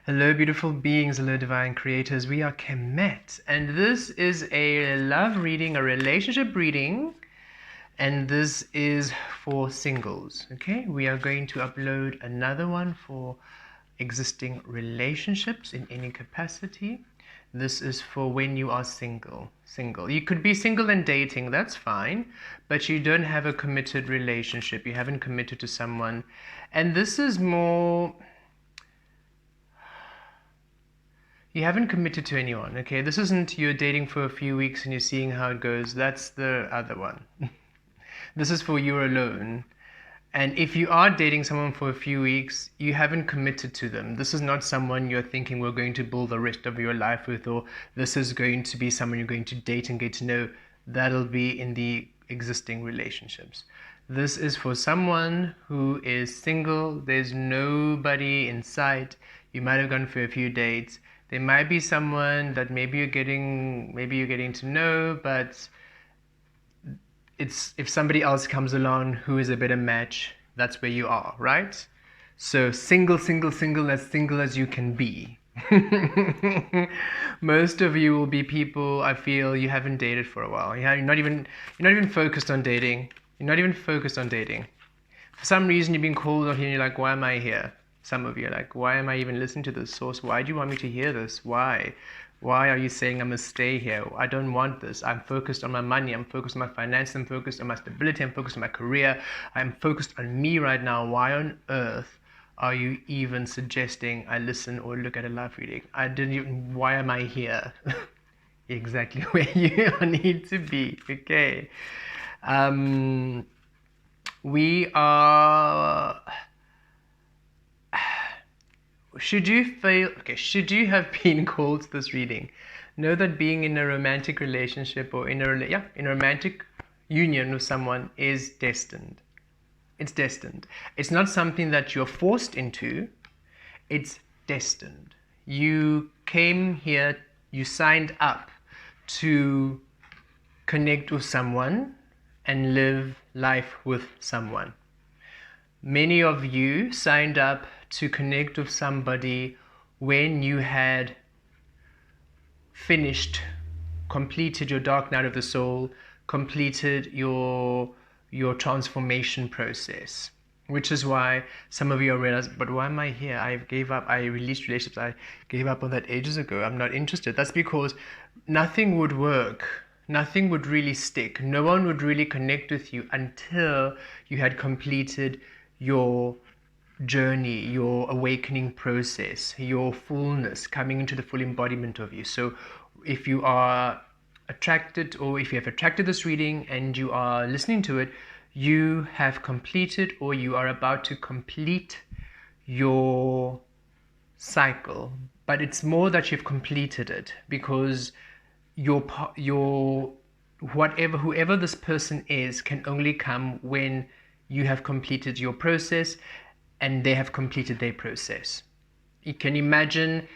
Hello, beautiful beings. Hello, divine creators. We are Kemet, and this is a love reading, a relationship reading, and this is for singles. Okay, we are going to upload another one for existing relationships in any capacity. This is for when you are single. You could be single and dating, that's fine, but you don't have a committed relationship. You haven't committed to someone, and this is more. You haven't committed to anyone, okay? This isn't you're dating for a few weeks and you're seeing how it goes. That's the other one. This is for you're alone. And if you are dating someone for a few weeks, you haven't committed to them. This is not someone you're thinking we're going to build the rest of your life with, or this is going to be someone you're going to date and get to know. That'll be in the existing relationships. This is for someone who is single. There's nobody in sight. You might have gone for a few dates. There might be someone that maybe you're getting to know, but it's if somebody else comes along who is a better match, that's where you are, right? So single, as single as you can be. Most of you will be people, I feel, you haven't dated for a while. You're not even focused on dating. You're not even focused on dating. For some reason, you've been called on here and you're like, why am I here? Some of you are like, why am I even listening to this source? Why do you want me to hear this? Why? Why are you saying I must stay here? I don't want this. I'm focused on my money. I'm focused on my finances. I'm focused on my stability. I'm focused on my career. I'm focused on me right now. Why on earth are you even suggesting I listen or look at a live reading? Why am I here? Exactly where you need to be. Okay. We are... Should you have been called to this reading, know that being in a romantic relationship or in a romantic union with someone is destined. It's destined. It's not something that you're forced into. It's destined. You came here, you signed up to connect with someone and live life with someone. Many of you signed up to connect with somebody when you had completed your dark night of the soul, completed your transformation process. Which is why some of you are realizing, but why am I here? I gave up. I released relationships. I gave up on that ages ago. I'm not interested. That's because nothing would work. Nothing would really stick. No one would really connect with you until you had completed your journey, your awakening process, your fullness, coming into the full embodiment of you. So if you are attracted, or if you have attracted this reading and you are listening to it, you have completed or you are about to complete your cycle. But it's more that you've completed it, because whoever this person is can only come when you have completed your process and they have completed their process. You can imagine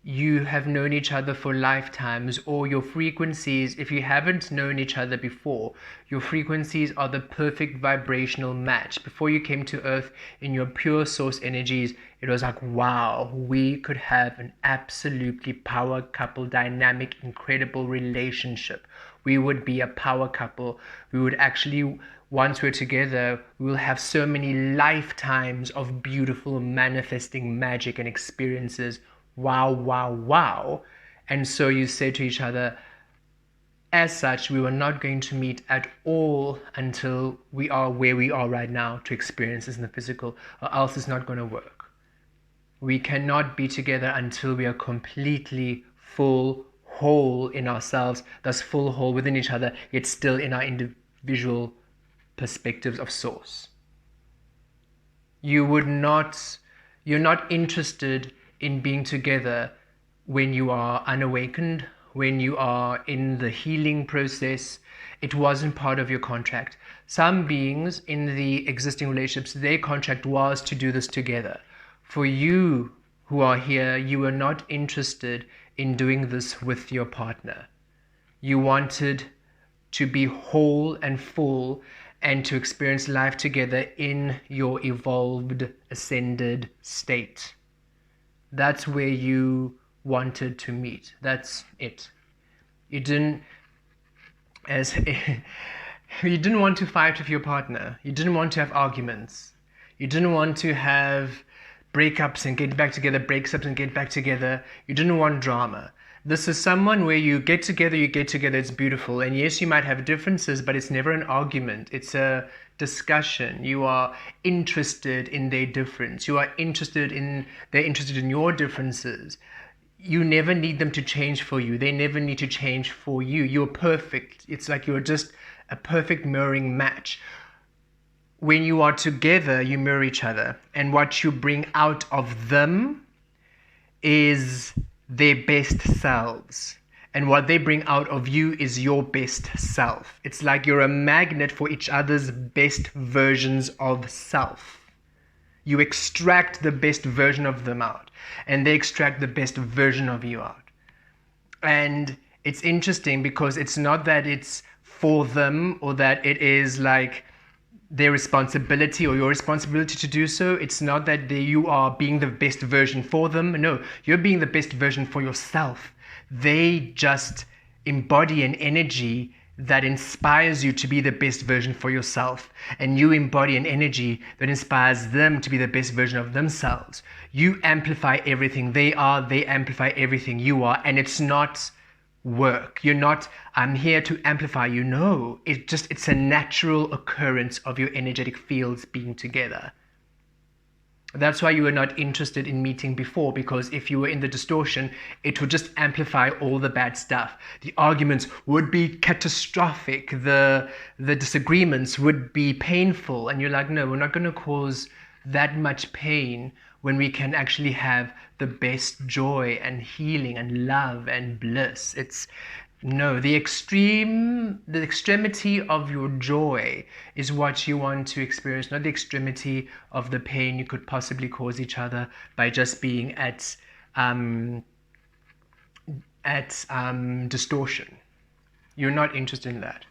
you have known each other for lifetimes, or your frequencies, if you haven't known each other before, your frequencies are the perfect vibrational match. Before you came to earth in your pure source energies, it was like, wow, we could have an absolutely power couple, dynamic, incredible relationship. We would be a power couple. We would actually, once we're together, we will have so many lifetimes of beautiful manifesting magic and experiences. Wow. And so you say to each other, as such, we were not going to meet at all until we are where we are right now to experience this in the physical, or else it's not going to work. We cannot be together until we are completely full, whole in ourselves, thus full, whole within each other, yet still in our individual perspectives of source. You're not interested in being together when you are unawakened, when you are in the healing process. It wasn't part of your contract. Some beings in the existing relationships, their contract was to do this together. For you who are here, you were not interested in doing this with your partner. You wanted to be whole and full and to experience life together in your evolved, ascended state. That's where you wanted to meet. That's it. You didn't, as you didn't want to fight with your partner. You didn't want to have arguments. You didn't want to have breakups and get back together, breakups and get back together. You didn't want drama. This is someone where you get together, it's beautiful. And yes, you might have differences, but it's never an argument. It's a discussion. You are interested in their difference. They're interested in your differences. You never need them to change for you. They never need to change for you. You're perfect. It's like you're just a perfect mirroring match. When you are together, you mirror each other. And what you bring out of them is their best selves. And what they bring out of you is your best self. It's like you're a magnet for each other's best versions of self. You extract the best version of them out, and they extract the best version of you out. And it's interesting because it's not that it's for them or that it is like their responsibility or your responsibility to do so. It's not that you are being the best version for them. No, you're being the best version for yourself. They just embody an energy that inspires you to be the best version for yourself, and you embody an energy that inspires them to be the best version of themselves. You amplify everything they amplify everything you are, and it's not work. You're not, I'm here to amplify you. No, it's a natural occurrence of your energetic fields being together. That's why you were not interested in meeting before, because if you were in the distortion, it would just amplify all the bad stuff. The arguments would be catastrophic. The disagreements would be painful. And you're like, no, we're not going to cause that much pain when we can actually have the best joy and healing and love and bliss. No, the extremity of your joy is what you want to experience, not the extremity of the pain you could possibly cause each other by just being at distortion. You're not interested in that.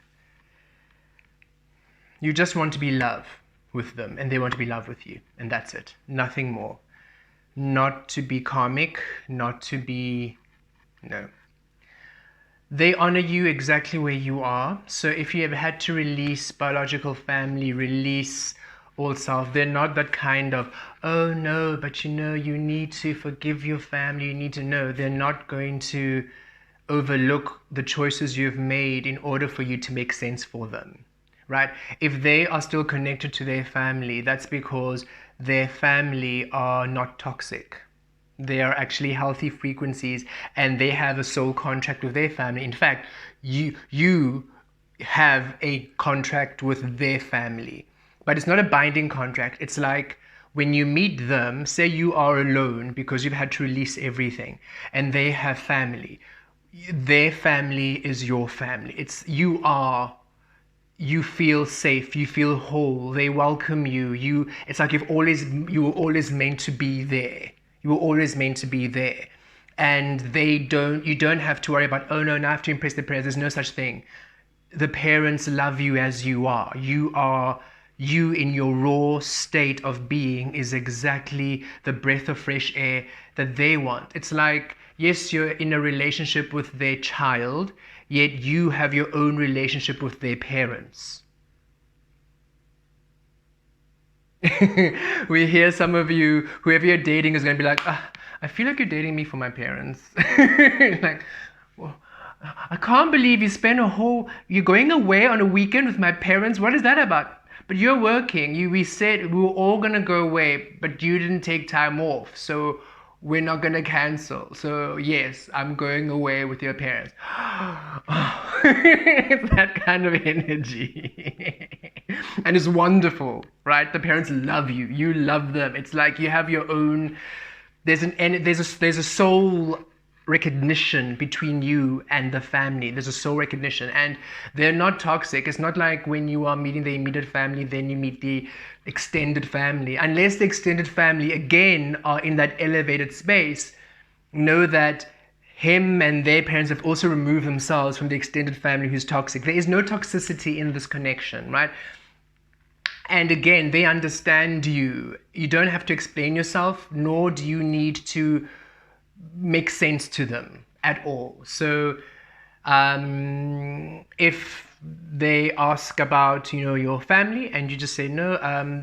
You just want to be love with them, and they want to be love with you, and that's it. Nothing more. Not to be karmic, not to be... No. They honor you exactly where you are. So if you ever had to release biological family, release all self, they're not that kind of, oh no, but you need to forgive your family, you need to know. They're not going to overlook the choices you've made in order for you to make sense for them, right? If they are still connected to their family, that's because their family are not toxic. They are actually healthy frequencies, and they have a soul contract with their family. In fact, you have a contract with their family, but it's not a binding contract. It's like when you meet them, say you are alone because you've had to release everything, and they have family. Their family is your family. You feel safe, you feel whole, they welcome you. It's like you were always meant to be there. You were always meant to be there. And you don't have to worry about, oh no, now I have to impress the parents. There's no such thing. The parents love you as you are. You in your raw state of being is exactly the breath of fresh air that they want. It's like, yes, you're in a relationship with their child, yet you have your own relationship with their parents. We hear some of you, whoever you're dating is going to be like, I feel like you're dating me for my parents. Like, well, I can't believe you're going away on a weekend with my parents. What is that about? But you're working. We said we were all going to go away, but you didn't take time off. So we're not going to cancel. So yes, I'm going away with your parents. It's that kind of energy. And it's wonderful, right? The parents love you. You love them. It's like you have your own... There's a soul recognition between you and the family. There's a soul recognition, and they're not toxic. It's not like when you are meeting the immediate family, then you meet the extended family. Unless the extended family again are in that elevated space, know that him and their parents have also removed themselves from the extended family who's toxic. There is no toxicity in this connection, right? And again, they understand you. You don't have to explain yourself, nor do you need to make sense to them at all. So if they ask about, your family, and you just say no,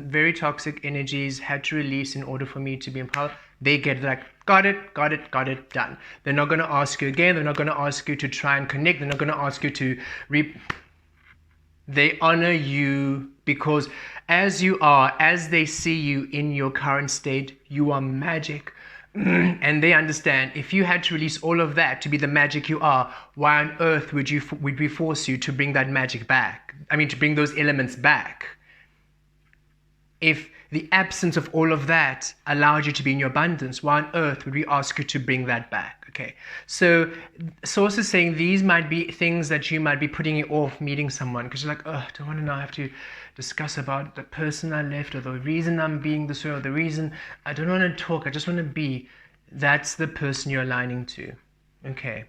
very toxic energies had to release in order for me to be empowered, they get like, got it, done. They're not going to ask you again. They're not going to ask you to try and connect. They're not going to ask you to they honor you because as you are, as they see you in your current state, you are magic. And they understand if you had to release all of that to be the magic you are, why on earth would we force you to bring that magic back? I mean, to bring those elements back. If the absence of all of that allowed you to be in your abundance, why on earth would we ask you to bring that back? Okay, so Source is saying these might be things that you might be putting off meeting someone because you're like, oh, I don't want to now have to discuss about the person I left or the reason I'm being this way or the reason I don't want to talk. I just want to be. That's the person you're aligning to. Okay.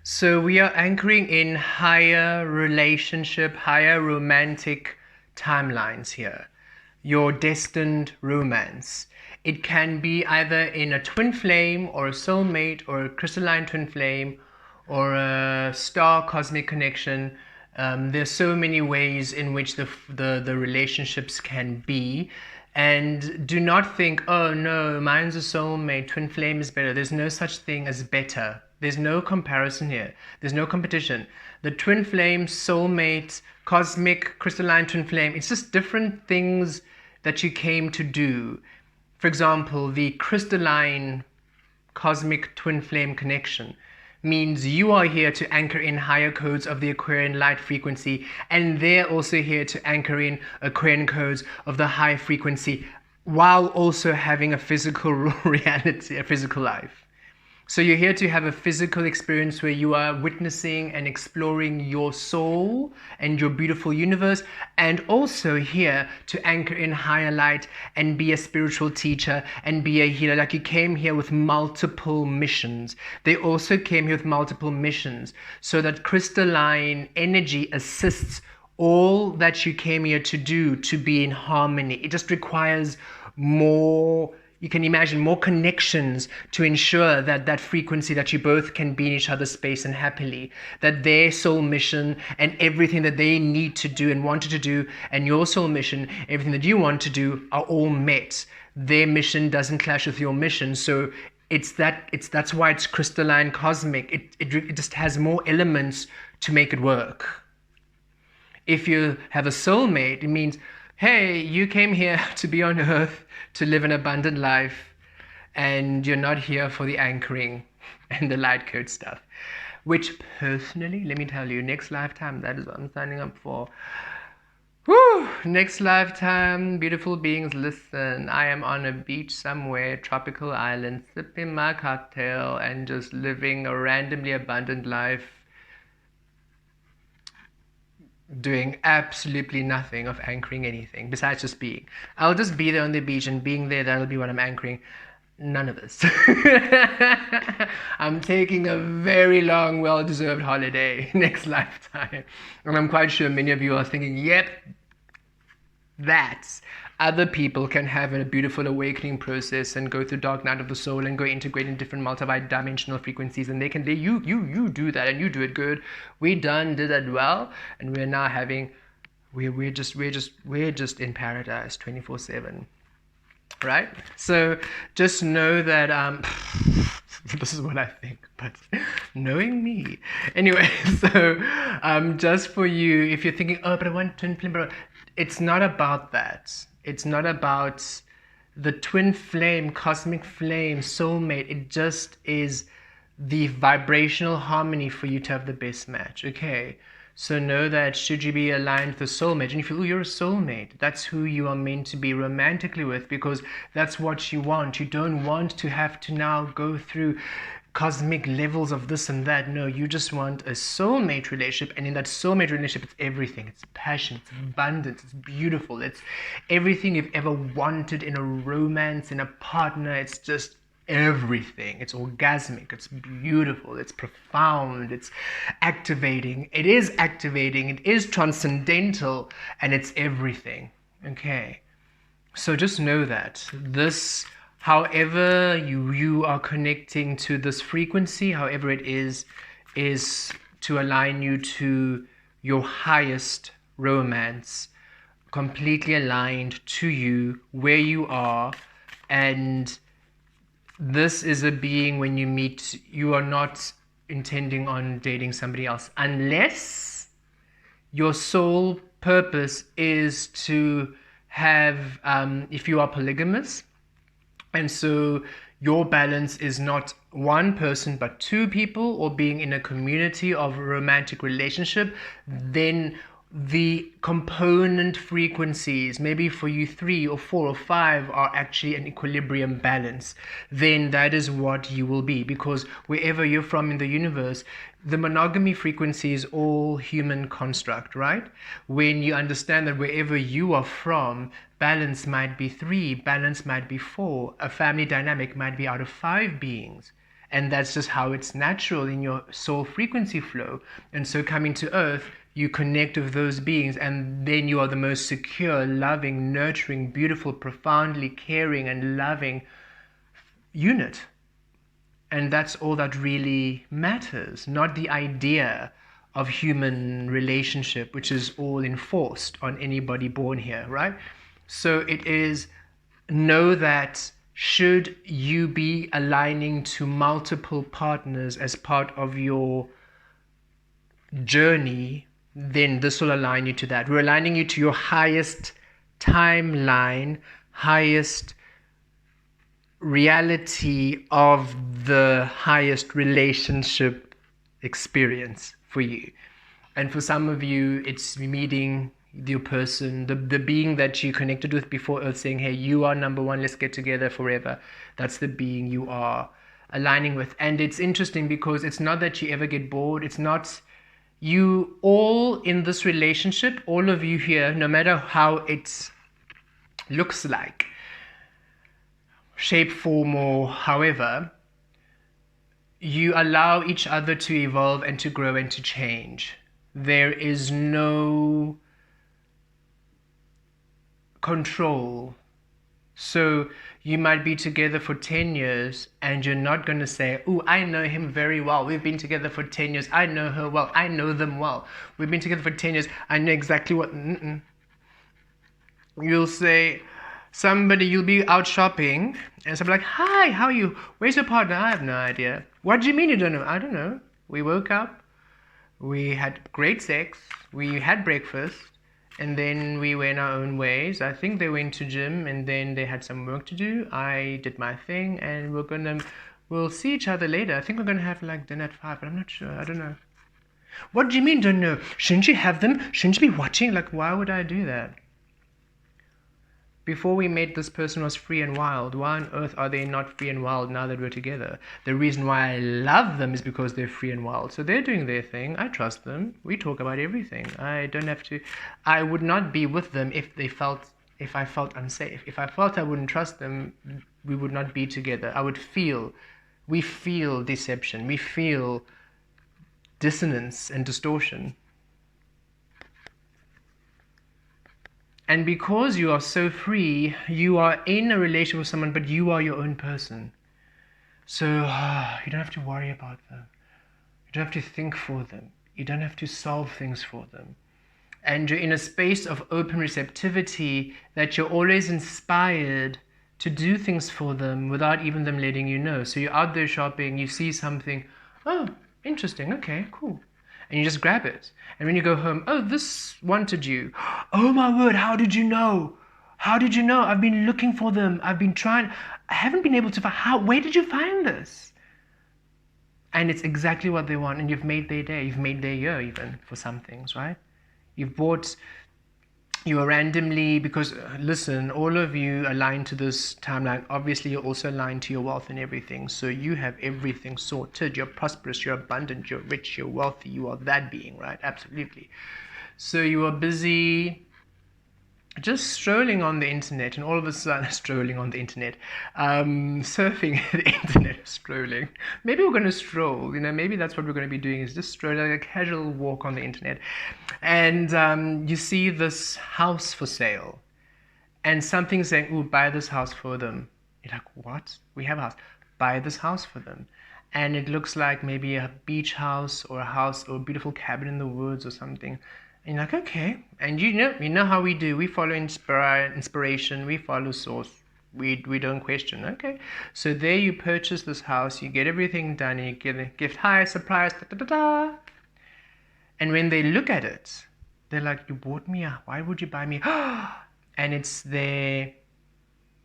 So we are anchoring in higher relationship, higher romantic timelines here. Your destined romance. It can be either in a twin flame or a soulmate or a crystalline twin flame or a star cosmic connection. There's so many ways in which the relationships can be. And do not think, oh no, mine's a soulmate, twin flame is better. There's no such thing as better. There's no comparison here. There's no competition. The twin flame, soulmate, cosmic, crystalline twin flame, it's just different things that you came to do. For example, the crystalline cosmic twin flame connection means you are here to anchor in higher codes of the Aquarian light frequency, and they're also here to anchor in Aquarian codes of the high frequency while also having a physical reality, a physical life. So you're here to have a physical experience where you are witnessing and exploring your soul and your beautiful universe, and also here to anchor in higher light and be a spiritual teacher and be a healer. Like you came here with multiple missions. They also came here with multiple missions so that crystalline energy assists all that you came here to do to be in harmony. It just requires more. You can imagine more connections to ensure that that frequency, that you both can be in each other's space and happily, that their soul mission and everything that they need to do and wanted to do, and your soul mission, everything that you want to do, are all met. Their mission doesn't clash with your mission. So that's why it's crystalline cosmic. It just has more elements to make it work. If you have a soulmate, it means, hey, you came here to be on earth to live an abundant life, and you're not here for the anchoring and the light code stuff. Which personally, let me tell you, next lifetime, that is what I'm signing up for. Woo! Next lifetime, beautiful beings, listen. I am on a beach somewhere, tropical island, sipping my cocktail and just living a randomly abundant life, doing absolutely nothing of anchoring anything besides just being. I'll just be there on the beach, and being there, that'll be what I'm anchoring. None of this. I'm taking a very long, well-deserved holiday next lifetime. And I'm quite sure many of you are thinking, yep, that's other people can have a beautiful awakening process and go through dark night of the soul and go integrate in different multi-dimensional frequencies, and you do that and you do it good. We did that well, and we're now having we're just in paradise 24/7, right? So just know that this is what I think, but knowing me anyway. So just for you, if you're thinking, oh, but I want twin flame, but it's not about that. It's not about the twin flame, cosmic flame, soulmate. It just is the vibrational harmony for you to have the best match. Okay, so know that should you be aligned with a soulmate and you feel, oh, you're a soulmate, that's who you are meant to be romantically with, because that's what you want. You don't want to have to now go through cosmic levels of this and that. No, you just want a soulmate relationship, and in that soulmate relationship, it's everything. It's passion, it's abundance, it's beautiful, it's everything you've ever wanted in a romance, in a partner. It's just everything. It's orgasmic, it's beautiful, it's profound, it's activating. It is activating, it is transcendental, and it's everything. Okay, So just know that this, however you are connecting to this frequency, however it is to align you to your highest romance, completely aligned to you, where you are. And this is a being, when you meet, you are not intending on dating somebody else, unless your sole purpose is to have, if you are polygamous, and so your balance is not one person but two people, or being in a community of a romantic relationship, then the component frequencies, maybe for you 3 or 4 or 5, are actually an equilibrium balance. Then that is what you will be, because wherever you're from in the universe, the monogamy frequency is all human construct, right? When you understand that wherever you are from, balance might be 3, balance might be 4, a family dynamic might be out of 5 beings. And that's just how it's natural in your soul frequency flow. And so coming to earth, you connect with those beings, and then you are the most secure, loving, nurturing, beautiful, profoundly caring and loving unit. And that's all that really matters, not the idea of human relationship, which is all enforced on anybody born here, right? So it is, know that should you be aligning to multiple partners as part of your journey, then this will align you to that. We're aligning you to your highest timeline, highest reality of the highest relationship experience for you. And for some of you, it's meeting your person, the being that you connected with before Earth, saying, hey, you are number one, let's get together forever. That's the being you are aligning with. And it's interesting because it's not that you ever get bored. It's not, you all in this relationship, all of you here, no matter how it looks like, shape, form, or however, you allow each other to evolve and to grow and to change. There is no control. So you might be together for 10 years and you're not going to say, oh, I know him very well. We've been together for 10 years. I know her well. I know them well. We've been together for 10 years. I know exactly what... You'll say, you'll be out shopping and somebody like, hi, how are you? Where's your partner? I have no idea. What do you mean you don't know? I don't know. We woke up. We had great sex. We had breakfast. And then we went our own ways. I think they went to gym and then they had some work to do. I did my thing and we'll see each other later. I think we're gonna have like dinner at 5, but I'm not sure. I don't know. What do you mean don't know? Shouldn't you have them? Shouldn't you be watching? Like, why would I do that? Before we met, this person was free and wild. Why on earth are they not free and wild now that we're together? The reason why I love them is because they're free and wild. So they're doing their thing. I trust them. We talk about everything. I would not be with them if I felt unsafe. If I felt I wouldn't trust them, we would not be together. We feel deception. We feel dissonance and distortion. And because you are so free, you are in a relationship with someone, but you are your own person. So you don't have to worry about them. You don't have to think for them. You don't have to solve things for them. And you're in a space of open receptivity that you're always inspired to do things for them without even them letting you know. So you're out there shopping, you see something, oh, interesting, okay, cool. And you just grab it. And when you go home, oh, this wanted you. Oh my word, how did you know? How did you know? I've been looking for them. I've been trying. I haven't been able to find. Where did you find this? And it's exactly what they want. And you've made their day. You've made their year even for some things, right? You are randomly, because listen, all of you aligned to this timeline. Obviously, you're also aligned to your wealth and everything. So you have everything sorted. You're prosperous, you're abundant, you're rich, you're wealthy. You are that being, right? Absolutely. So you are busy just strolling on the internet, and all of a sudden strolling on the internet, surfing the internet, strolling. Maybe we're going to stroll, maybe that's what we're going to be doing, is just strolling, like a casual walk on the internet. And you see this house for sale, and something saying, "Ooh, buy this house for them." You're like, "What? We have a house. Buy this house for them." And it looks like maybe a beach house or a house or a beautiful cabin in the woods or something. And you're like, "Okay." And you know how we do. We follow inspiration. We follow source. We don't question. Okay. So there you purchase this house. You get everything done. And you get a gift. Hi, surprise. Da, da, da, da. And when they look at it, they're like, "You bought me a, why would you buy me?" And it's their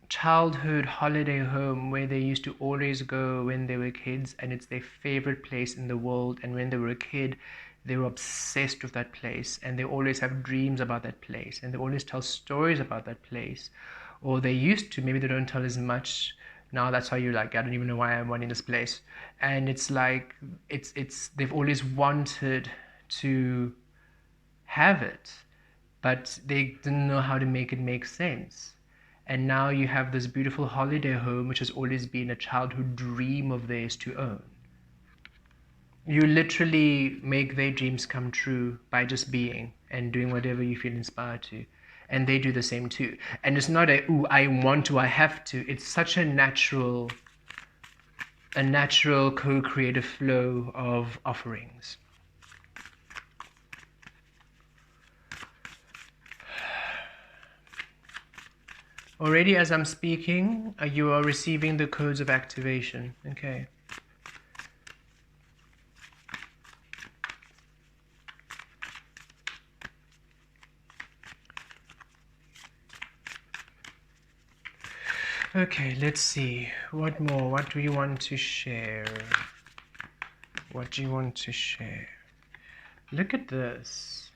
childhood holiday home where they used to always go when they were kids, and it's their favorite place in the world. And when they were a kid, they were obsessed with that place, and they always have dreams about that place, and they always tell stories about that place. Or they used to, maybe they don't tell as much now. That's how you're like, "I don't even know why I'm wanting this place." And it's like, it's they've always wanted to have it, but they didn't know how to make it make sense. And now you have this beautiful holiday home, which has always been a childhood dream of theirs to own. You literally make their dreams come true by just being and doing whatever you feel inspired to. And they do the same too. And it's not a, "Ooh, I want to, I have to." It's such a natural co-creative flow of offerings. Already as I'm speaking, you are receiving the codes of activation. Okay. Okay, let's see. What more? What do you want to share? What do you want to share? Look at this.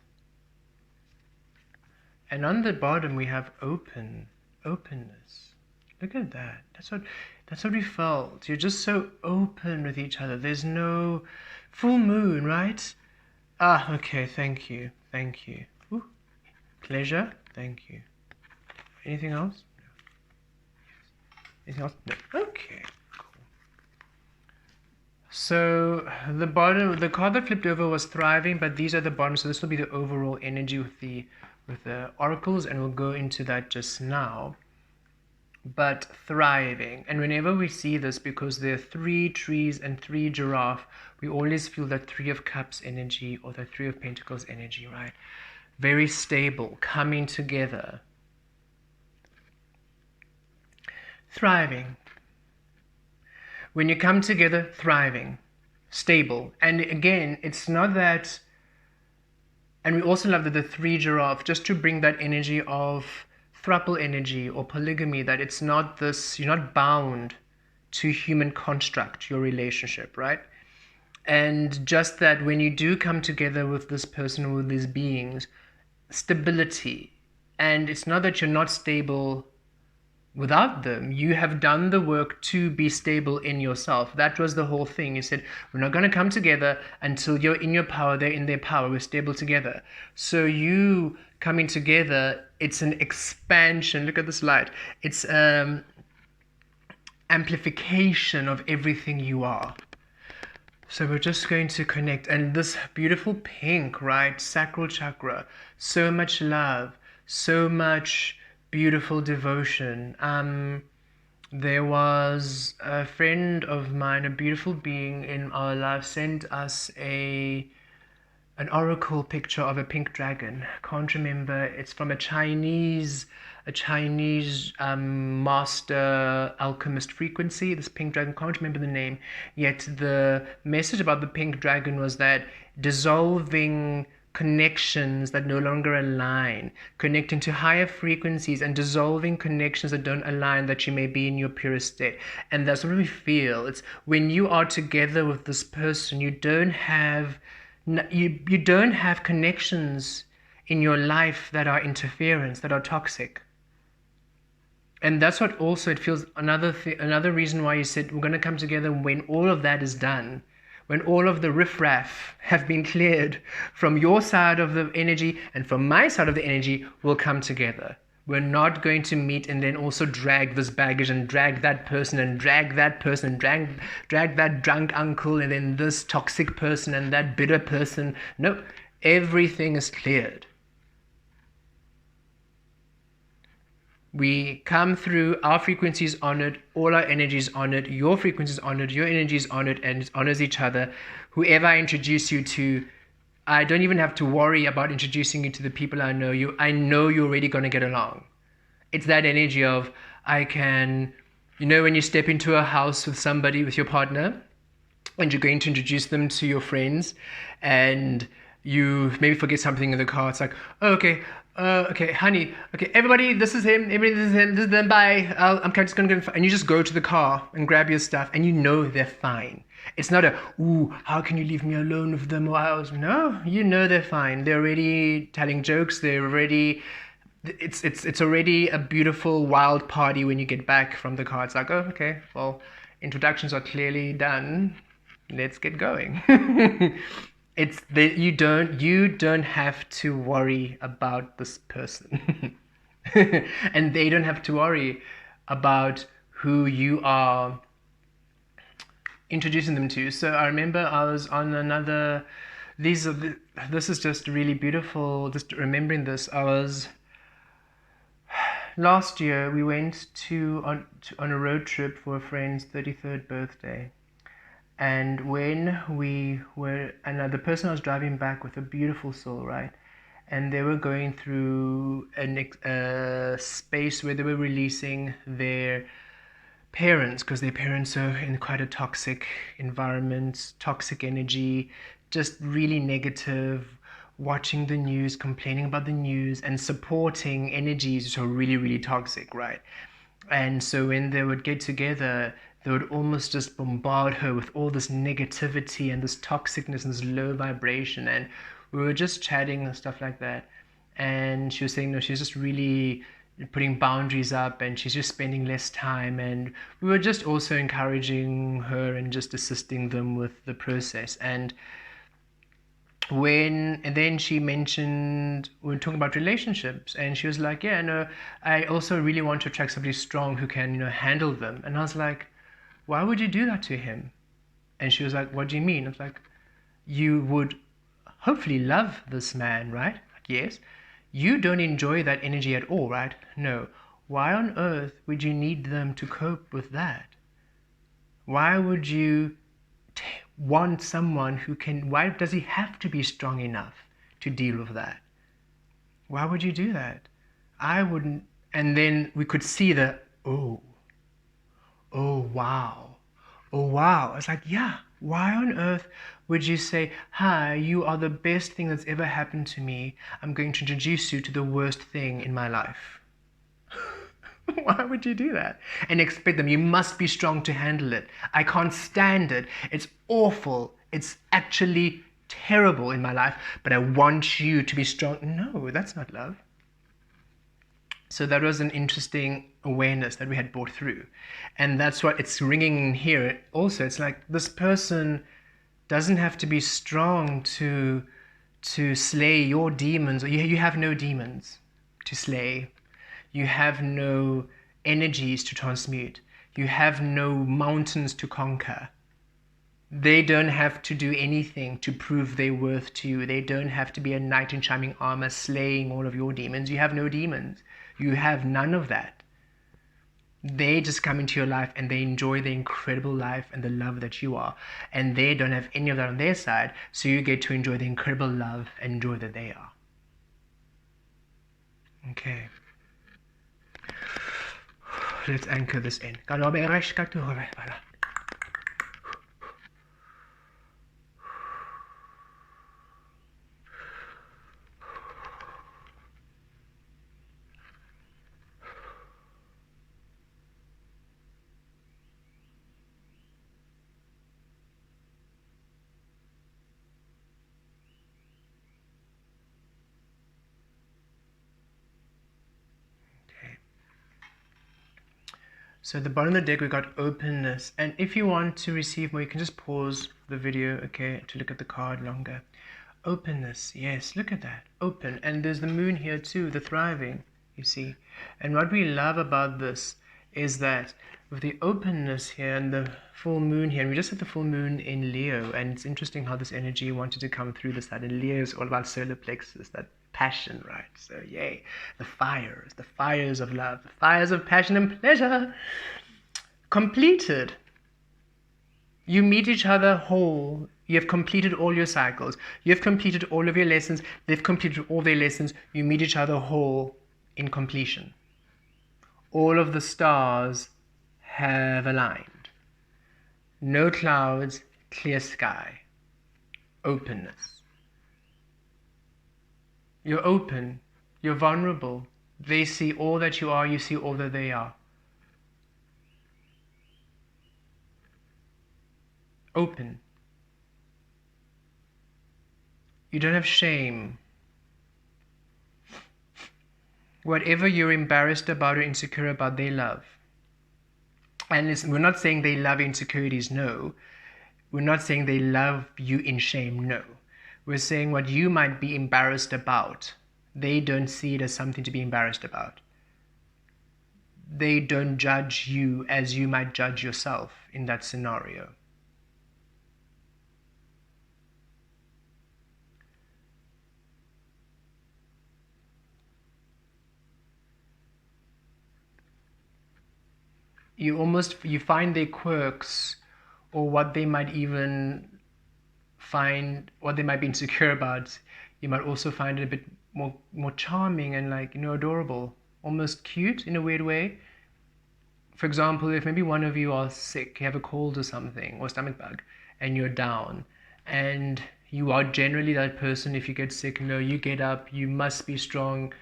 And on the bottom we have openness. Look at that. That's what we felt. You're just so open with each other. There's no full moon, right? Ah, okay, thank you. Thank you. Ooh. Pleasure. Thank you. Anything else? No. Anything else? No. Okay. Cool. So the bottom, the card that flipped over was thriving, but these are the bottom. So this will be the overall energy with the oracles, and we'll go into that just now. But thriving, and whenever we see this, because there are 3 trees and 3 giraffe, we always feel that 3 of cups energy or the 3 of pentacles energy, right? Very stable, coming together. Thriving. When you come together, thriving, stable. And again, it's not that, and we also love that the 3 giraffe, just to bring that energy of thruple energy or polygamy, that it's not this, you're not bound to human construct, your relationship, right? And just that when you do come together with this person or with these beings, stability. And it's not that you're not stable without them. You have done the work to be stable in yourself. That was the whole thing. You said, we're not going to come together until you're in your power, they're in their power, we're stable together. So you coming together, it's an expansion. Look at this light. It's amplification of everything you are. So we're just going to connect. And this beautiful pink, right? Sacral chakra. So much love. So much beautiful devotion. There was a friend of mine, a beautiful being in our life, sent us an oracle picture of a pink dragon. Can't remember. It's from a Chinese master alchemist frequency. This pink dragon, can't remember the name. Yet the message about the pink dragon was that dissolving connections that no longer align, connecting to higher frequencies and dissolving connections that don't align, that you may be in your purest state. And that's what we feel. It's when you are together with this person, you don't have connections in your life that are interference, that are toxic. And that's what also it feels, another reason why you said we're going to come together when all of that is done. When all of the riffraff have been cleared from your side of the energy and from my side of the energy, we'll come together. We're not going to meet and then also drag this baggage and drag that person and drag that person and drag that drunk uncle and then this toxic person and that bitter person. No, everything is cleared. We come through, our frequency is honored, all our energy is honored, your frequency is honored, your energy is honored, and it honors each other. Whoever I introduce you to, I don't even have to worry about introducing you to the people I know you. I know you're already going to get along. It's that energy of, I can, when you step into a house with somebody, with your partner, and you're going to introduce them to your friends, and you maybe forget something in the car. It's like, oh, okay, honey, okay, everybody, this is him, this is them, bye. I'm just gonna go, and you just go to the car and grab your stuff, and they're fine. It's not a, ooh, how can you leave me alone with them? No, they're fine. They're already telling jokes. It's already a beautiful wild party when you get back from the car. It's like, oh, okay, well, introductions are clearly done. Let's get going. It's that you don't have to worry about this person. And they don't have to worry about who you are introducing them to. So I remember I was on another, this is just really beautiful, just remembering this. Last year we went on a road trip for a friend's 33rd birthday. And when we were, and the person I was driving back with, a beautiful soul, right? And they were going through a space where they were releasing their parents, because their parents are in quite a toxic environment, toxic energy, just really negative, watching the news, complaining about the news, and supporting energies which are really, really toxic, right? And so when they would get together, they would almost just bombard her with all this negativity and this toxicness and this low vibration. And we were just chatting and stuff like that. And she was saying, no, she's just really putting boundaries up, and she's just spending less time. And we were just also encouraging her and just assisting them with the process. And then she mentioned, we were talking about relationships, and she was like, yeah, no, I also really want to attract somebody strong who can, handle them. And I was like, why would you do that to him? And she was like, what do you mean? I was like, you would hopefully love this man, right? Like, yes. You don't enjoy that energy at all, right? No. Why on earth would you need them to cope with that? Why would you want someone who can, why does he have to be strong enough to deal with that? Why would you do that? I wouldn't. And then we could see the, oh wow, I was like, yeah, why on earth would you say, hi, you are the best thing that's ever happened to me, I'm going to introduce you to the worst thing in my life? Why would you do that? And expect them, you must be strong to handle it. I can't stand it. It's awful. It's actually terrible in my life, but I want you to be strong. No, that's not love. So that was an interesting awareness that we had brought through. And that's what it's ringing in here also. It's like, this person doesn't have to be strong to slay your demons. You have no demons to slay. You have no energies to transmute. You have no mountains to conquer. They don't have to do anything to prove their worth to you. They don't have to be a knight in shining armor slaying all of your demons. You have no demons. You have none of that. They just come into your life and they enjoy the incredible life and the love that you are. And they don't have any of that on their side, so you get to enjoy the incredible love and joy that they are. Okay. Let's anchor this in. So at the bottom of the deck, we got openness. And if you want to receive more, you can just pause the video, okay, to look at the card longer. Openness, yes, look at that, open. And there's the moon here too, the thriving, you see. And what we love about this is that with the openness here and the full moon here, and we just had the full moon in Leo, and it's interesting how this energy wanted to come through this side. And Leo is all about solar plexus, that passion, right? So yay, the fires of love, the fires of passion and pleasure. Completed. You meet each other whole. You have completed all your cycles. You have completed all of your lessons. They've completed all their lessons. You meet each other whole in completion. All of the stars have aligned. No clouds, clear sky. Openness. You're open. You're vulnerable. They see all that you are. You see all that they are. Open. You don't have shame. Whatever you're embarrassed about or insecure about, they love. And listen, we're not saying they love insecurities, no. We're not saying they love you in shame, no. We're saying what you might be embarrassed about, they don't see it as something to be embarrassed about. They don't judge you as you might judge yourself in that scenario. You find their quirks, or what they might even find, what they might be insecure about. You might also find it a bit more charming and, like, adorable, almost cute in a weird way. For example, if maybe one of you are sick, you have a cold or something, or stomach bug, and you're down, and you are generally that person, if you get sick, you get up, you must be strong,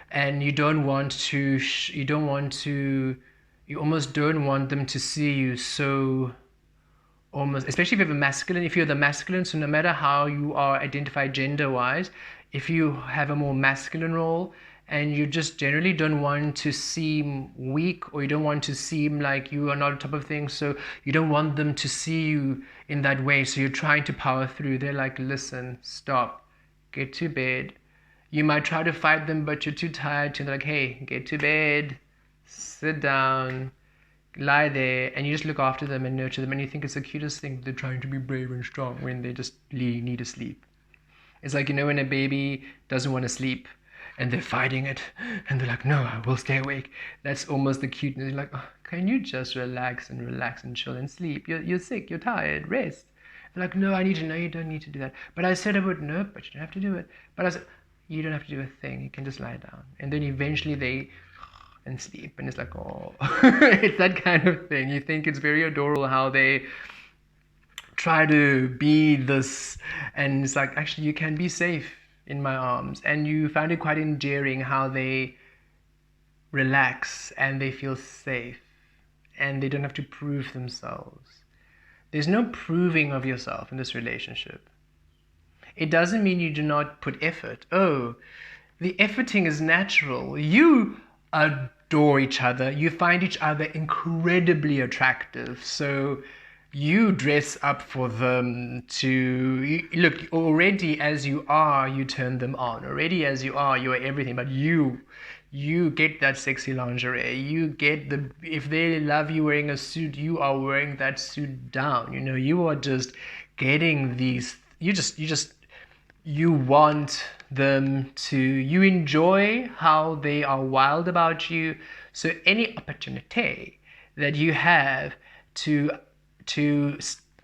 and you almost don't want them to see you so, almost, especially if you're the masculine, so no matter how you are identified gender-wise, if you have a more masculine role, and you just generally don't want to seem weak, or you don't want to seem like you are not on top of things, so you don't want them to see you in that way, so you're trying to power through. They're like, listen, stop, get to bed. You might try to fight them, but you're too tired to. They're like, hey, get to bed, sit down, lie there, and you just look after them and nurture them, and you think it's the cutest thing. They're trying to be brave and strong when they just need to sleep. It's like, when a baby doesn't want to sleep and they're fighting it, and they're like, no, I will stay awake. That's almost the cuteness. You're like, oh, can you just relax and chill and sleep? You're sick, you're tired, rest. They're like, no, I need to. No, you don't need to do that. But I said I would. No, but you don't have to do it. But I said, you don't have to do a thing. You can just lie down. And then eventually they and sleep, and it's like, oh. It's that kind of thing. You think it's very adorable how they try to be this, and it's like, actually, you can be safe in my arms. And you find it quite endearing how they relax and they feel safe, and they don't have to prove themselves. There's no proving of yourself in this relationship. It doesn't mean you do not put effort. Oh, the efforting is natural. You adore each other. You find each other incredibly attractive. So you dress up for them to look. Already as you are, you turn them on. Already as you are everything. But you get that sexy lingerie. You get if they love you wearing a suit, you are wearing that suit down. You are just getting these. You want them to. You enjoy how they are wild about you. So any opportunity that you have to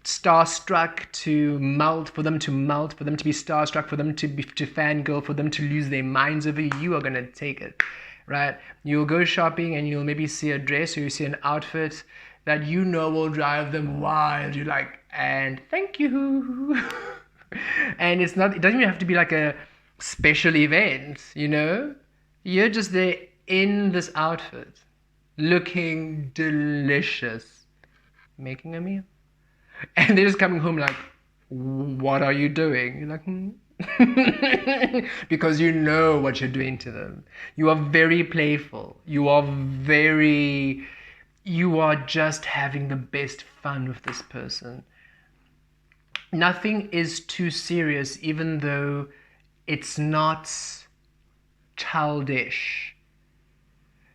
starstruck, to melt, for them to be starstruck, for them to fangirl, for them to lose their minds over you, you are going to take it, right? You'll go shopping and you'll maybe see a dress, or you see an outfit that will drive them wild. You're like, and thank you. And it doesn't even have to be like a special event, You're just there in this outfit, looking delicious, making a meal. And they're just coming home like, what are you doing? You're like, because you know what you're doing to them. You are very playful. You are just having the best fun with this person. Nothing is too serious, even though it's not childish.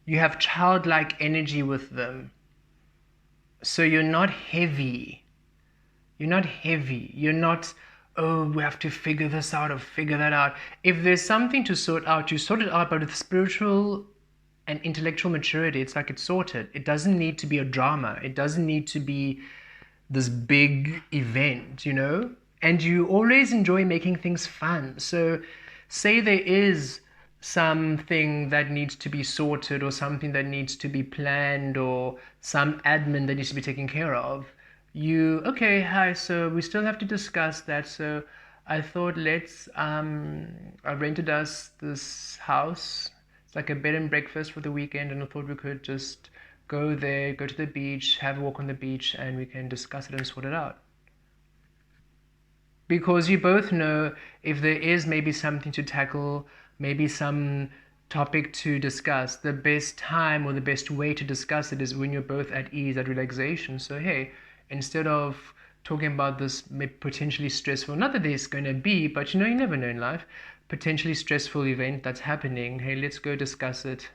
You have childlike energy with them. So you're not heavy. You're not oh, we have to figure this out or figure that out. If there's something to sort out, you sort it out, but with spiritual and intellectual maturity, it's like it's sorted. It doesn't need to be a drama. It doesn't need to be this big event, you know? And you always enjoy making things fun. So, say there is something that needs to be sorted or something that needs to be planned or some admin that needs to be taken care of. Okay, hi, so we still have to discuss that. So, I thought I rented us this house. It's like a bed and breakfast for the weekend, and I thought we could just go there, go to the beach, have a walk on the beach, and we can discuss it and sort it out. Because you both know if there is maybe something to tackle, maybe some topic to discuss, the best time or the best way to discuss it is when you're both at ease, at relaxation. So, hey, instead of talking about this potentially stressful, not that there's going to be, but you know, you never know in life, potentially stressful event that's happening, hey, let's go discuss it.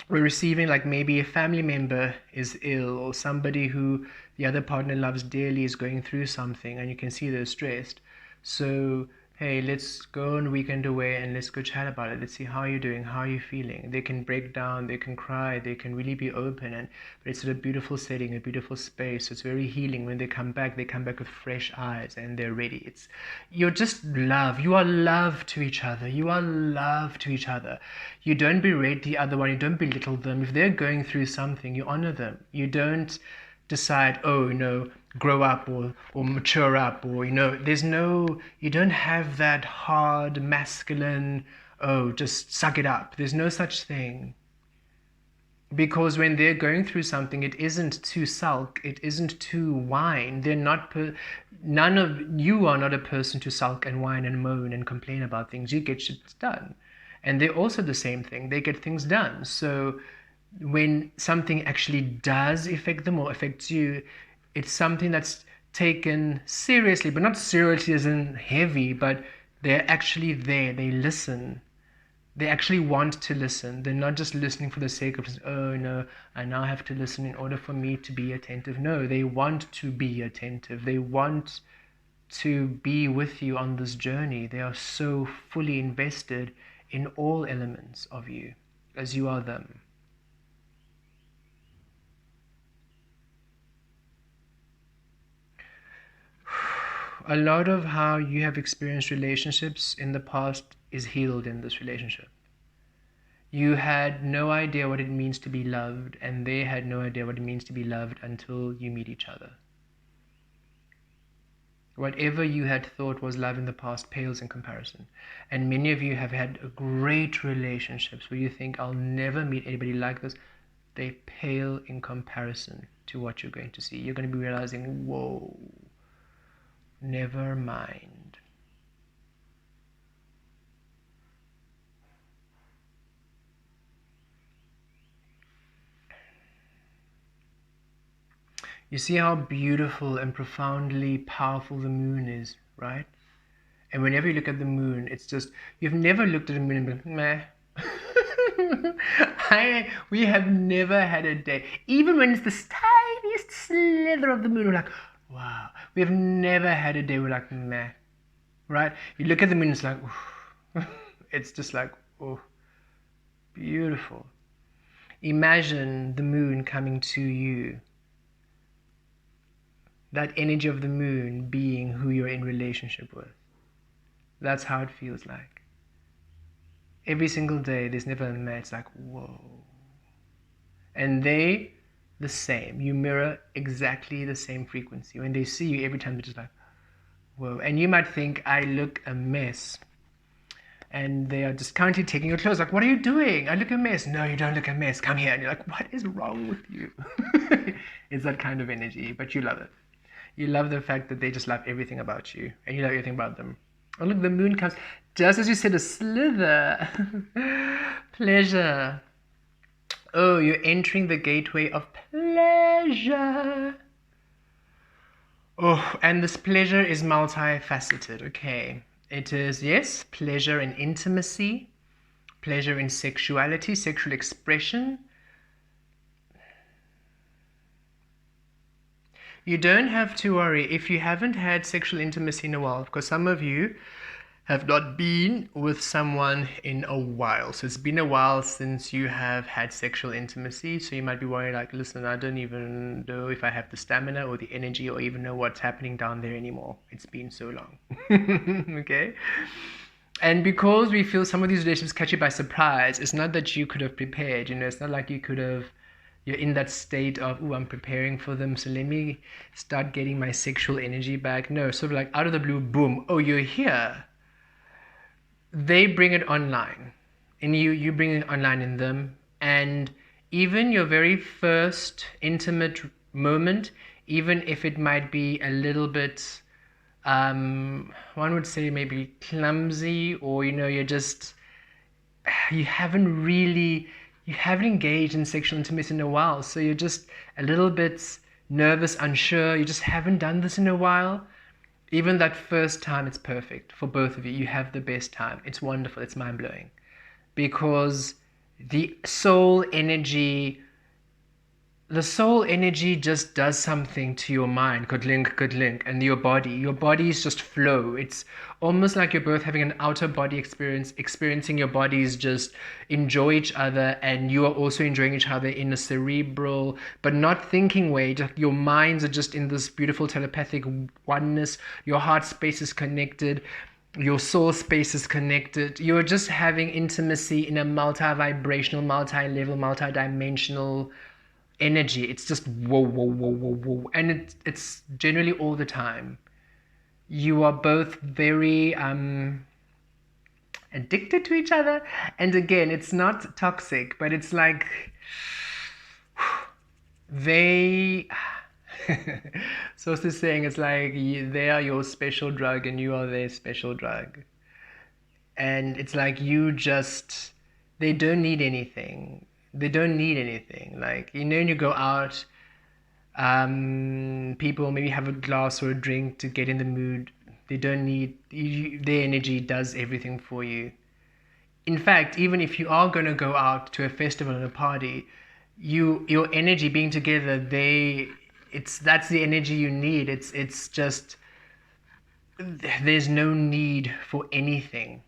We're receiving, like, maybe a family member is ill or somebody who the other partner loves dearly is going through something and you can see they're stressed. So, hey, let's go on a weekend away and let's go chat about it. Let's see how you're doing, how you're feeling. They can break down, they can cry, they can really be open, but it's in a beautiful setting, a beautiful space. It's very healing. When they come back with fresh eyes and they're ready. You're just love. You are love to each other. You are love to each other. You don't berate the other one. You don't belittle them. If they're going through something, you honor them. You don't decide, oh, grow up or mature up, or you don't have that hard masculine, oh, just suck it up. There's no such thing. Because when they're going through something, it isn't to sulk, it isn't to whine. None of you are not a person to sulk and whine and moan and complain about things. You get shit done. And they're also the same thing. They get things done. So when something actually does affect them or affects you, it's something that's taken seriously, but not seriously as in heavy, but they're actually there. They listen. They actually want to listen. They're not just listening for the sake of, oh no, I now have to listen in order for me to be attentive. No, they want to be attentive. They want to be with you on this journey. They are so fully invested in all elements of you as you are them. A lot of how you have experienced relationships in the past is healed in this relationship. You had no idea what it means to be loved, and they had no idea what it means to be loved until you meet each other. Whatever you had thought was love in the past pales in comparison. And many of you have had great relationships where you think, I'll never meet anybody like this. They pale in comparison to what you're going to see. You're going to be realizing, whoa, never mind. You see how beautiful and profoundly powerful the moon is, right? And whenever you look at the moon, it's just, you've never looked at the moon and been, meh. We have never had a day, even when it's the tiniest slither of the moon, we're like, wow. We have never had a day we're like, meh. Right? You look at the moon, it's like, it's just like, oh, beautiful. Imagine the moon coming to you. That energy of the moon being who you're in relationship with. That's how it feels like. Every single day, there's never a meh. It's like, whoa. And they, the same. You mirror exactly the same frequency. When they see you, every time they're just like, whoa. And you might think, I look a mess. And they are just currently taking your clothes. Like, what are you doing? I look a mess. No, you don't look a mess. Come here. And you're like, what is wrong with you? It's that kind of energy, but you love it. You love the fact that they just love everything about you. And you love everything about them. Oh, look, the moon comes. Just as you said, a slither. Pleasure. Oh, you're entering the gateway of pleasure. Oh, and this pleasure is multifaceted, okay? It is, yes, pleasure in intimacy, pleasure in sexuality, sexual expression. You don't have to worry if you haven't had sexual intimacy in a while, because some of you have not been with someone in a while. So it's been a while since you have had sexual intimacy. So you might be worried, like, listen, I don't even know if I have the stamina or the energy or even know what's happening down there anymore. It's been so long. Okay? And because we feel some of these relationships catch you by surprise, it's not that you could have prepared. It's not like you could have, you're in that state of, oh, I'm preparing for them, so let me start getting my sexual energy back. No, sort of like out of the blue, boom, oh, you're here. They bring it online, and you bring it online in them. And even your very first intimate moment, even if it might be a little bit, one would say maybe clumsy, or you're just, you haven't engaged in sexual intimacy in a while, so you're just a little bit nervous, unsure, you just haven't done this in a while. Even that first time, it's perfect for both of you. You have the best time. It's wonderful. It's mind-blowing. Because the soul energy just does something to your mind. Good link. And your bodies just flow. It's almost like you're both having an outer body experience, experiencing your bodies just enjoy each other, and you are also enjoying each other in a cerebral but not thinking way. Your minds are just in this beautiful telepathic oneness. Your heart space is connected, your soul space is connected. You're just having intimacy in a multi-vibrational, multi-level, multi-dimensional energy. It's just whoa, and it's generally all the time. You are both very addicted to each other, and again, it's not toxic, but it's like they so it's saying, it's like they are your special drug and you are their special drug, and it's like they don't need anything. Like, when you go out, people maybe have a glass or a drink to get in the mood. They don't need their energy does everything for you. In fact, even if you are going to go out to a festival and a party, your energy being together, that's the energy you need. It's just, there's no need for anything.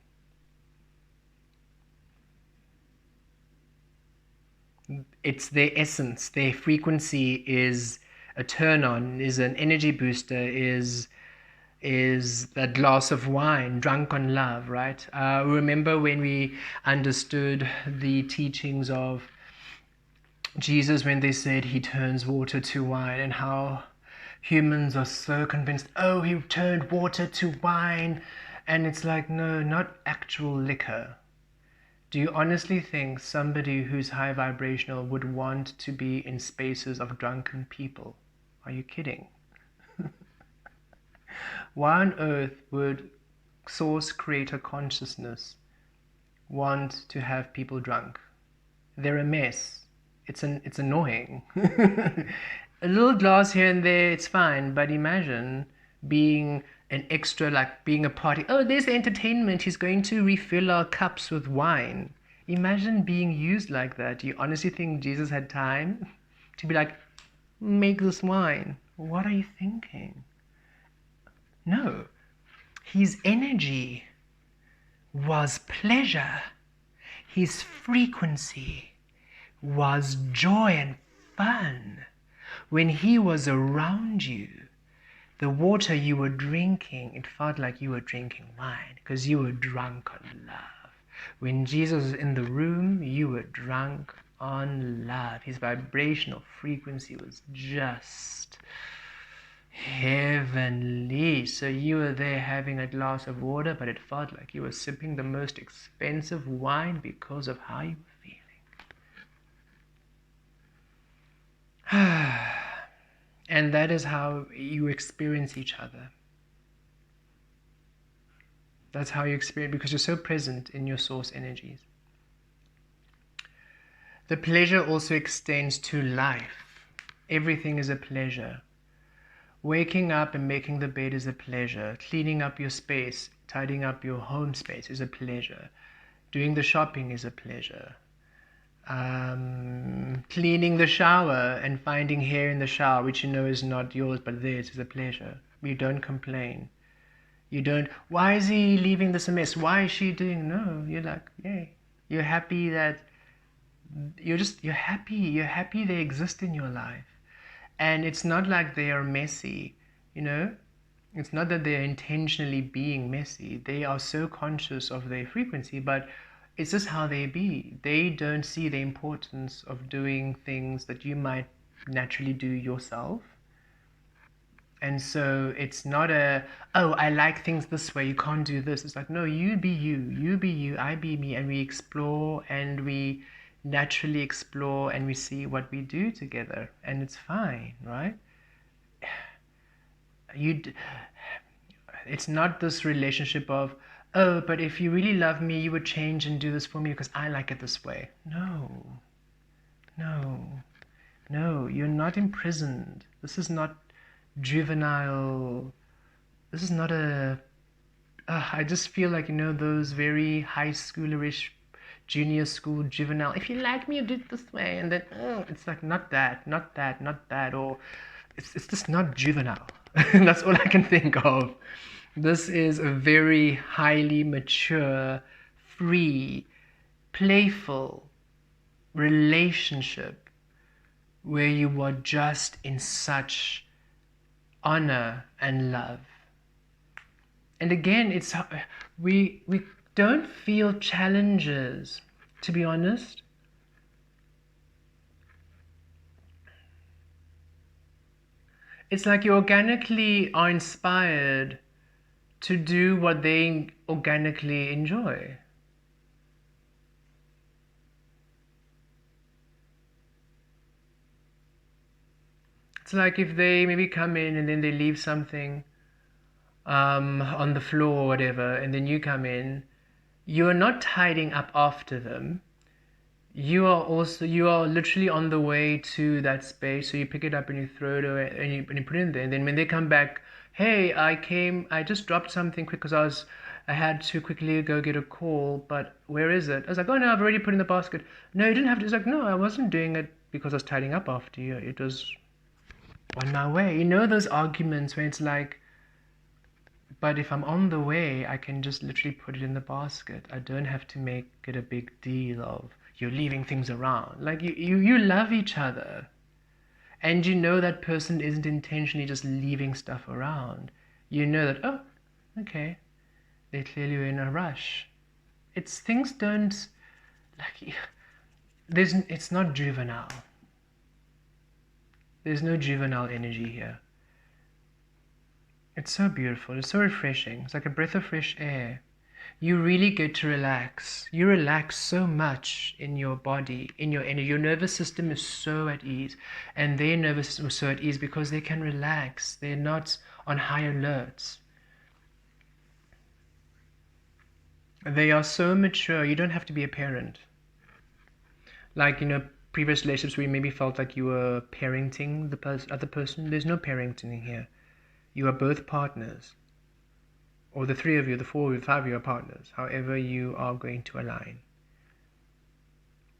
It's their essence, their frequency is a turn on, is an energy booster, is that glass of wine, drunk on love, right? Remember when we understood the teachings of Jesus, when they said he turns water to wine, and how humans are so convinced, oh, he turned water to wine, and it's like, no, not actual liquor. Do you honestly think somebody who's high vibrational would want to be in spaces of drunken people? Are you kidding? Why on earth would Source Creator Consciousness want to have people drunk? They're a mess. It's annoying. A little glass here and there, it's fine, but imagine being an extra, like being a party. Oh, there's the entertainment. He's going to refill our cups with wine. Imagine being used like that. Do you honestly think Jesus had time to be like, make this wine? What are you thinking? No. His energy was pleasure. His frequency was joy and fun. When he was around you, the water you were drinking, it felt like you were drinking wine because you were drunk on love. When Jesus was in the room, you were drunk on love. His vibrational frequency was just heavenly. So you were there having a glass of water, but it felt like you were sipping the most expensive wine because of how you were feeling. And that is how you experience each other. That's how you experience, because you're so present in your source energies. The pleasure also extends to life. Everything is a pleasure. Waking up and making the bed is a pleasure. Cleaning up your space, tidying up your home space is a pleasure. Doing the shopping is a pleasure. cleaning the shower and finding hair in the shower, which you know is not yours but theirs, is a pleasure. You don't complain. You don't, why is he leaving this a mess? Why is she doing? No, you're like, yay. You're happy that you're happy they exist in your life. And it's not like they are messy, you know? It's not that they're intentionally being messy. They are so conscious of their frequency, but it's just how they be. They don't see the importance of doing things that you might naturally do yourself. And so it's not oh, I like things this way, you can't do this. It's like, no, you be you, I be me, and we explore and we naturally explore and we see what we do together, and it's fine, right? It's not this relationship of, oh, but if you really love me, you would change and do this for me because I like it this way. No, no, no, you're not imprisoned. This is not juvenile. This is not a. I just feel like, you know, those very high schoolerish, junior school juvenile. If you like me, you do it this way, and then it's like not that, not that, not that, or it's just not juvenile. That's all I can think of. This is a very highly mature, free, playful relationship where you are just in such honor and love. And again, it's we don't feel challenges, to be honest. It's like you organically are inspired to do what they organically enjoy. It's like if they maybe come in and then they leave something on the floor or whatever, and then you come in, you are not tidying up after them. You are literally on the way to that space, so you pick it up and you throw it away and you put it in there. And then when they come back, hey, I just dropped something quick because I had to quickly go get a call, but where is it? I was like, oh no, I've already put it in the basket. No, you didn't have to. It's like, no, I wasn't doing it because I was tidying up after you. It was on my way. You know those arguments where it's like, but if I'm on the way, I can just literally put it in the basket. I don't have to make it a big deal of you're leaving things around. Like you love each other. And you know that person isn't intentionally just leaving stuff around. You know that, oh, okay, they clearly were in a rush. It's things don't, like, it's not juvenile. There's no juvenile energy here. It's so beautiful. It's so refreshing. It's like a breath of fresh air. You really get to relax. You relax so much in your body, in your energy. Your nervous system is so at ease, and their nervous system is so at ease because they can relax. They're not on high alerts. They are so mature. You don't have to be a parent. Like, you know, previous relationships where you maybe felt like you were parenting the other person. There's no parenting here. You are both partners. Or the three of you, the four of you, the five of you are partners. However you are going to align.